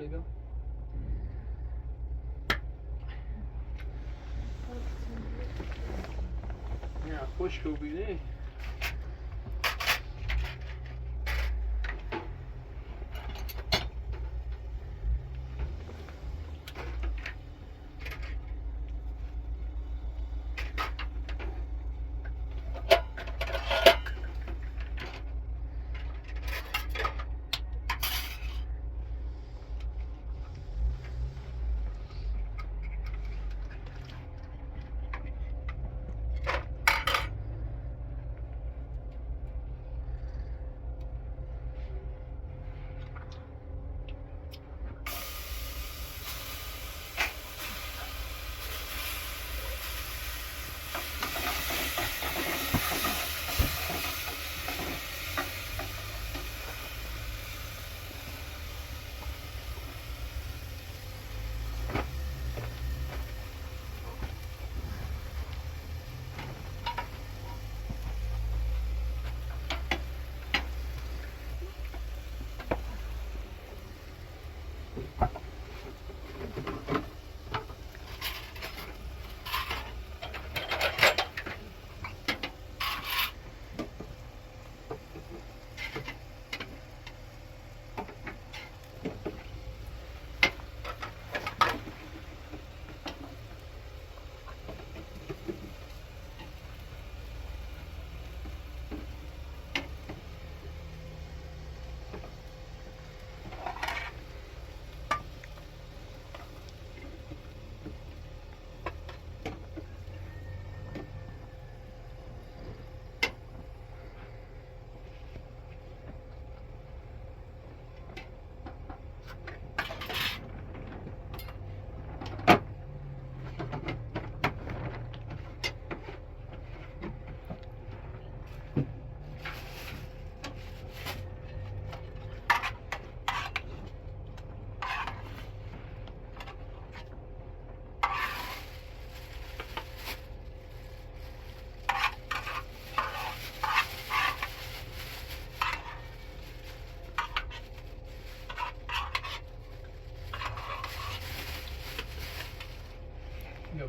Legal. Ya hoş kabile.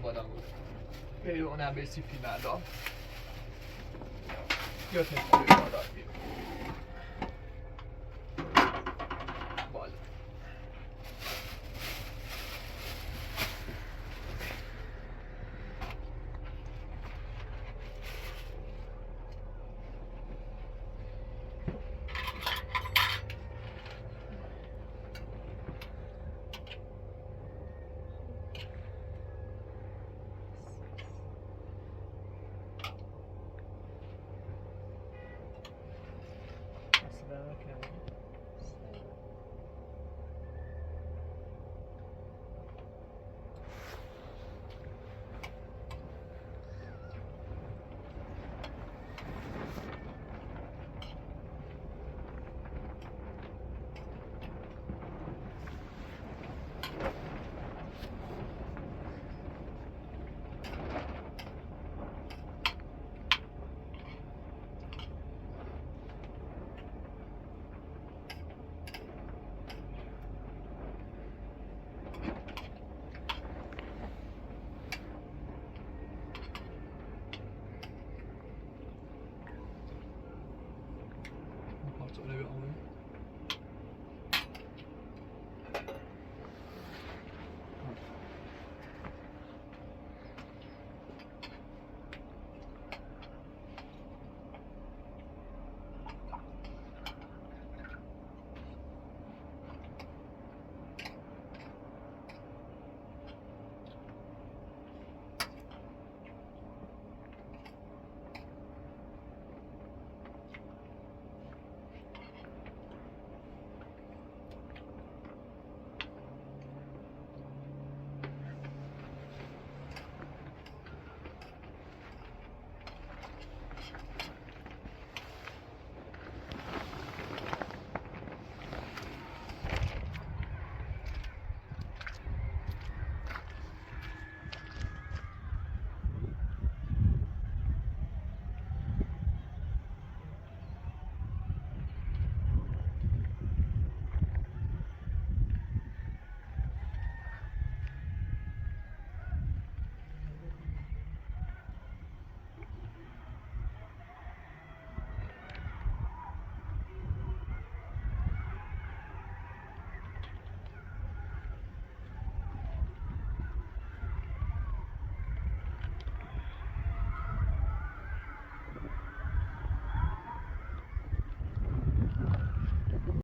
بالا بود بری اونم بسی فیلم بردار یا تنها بری بالا بیرون بالا اصلا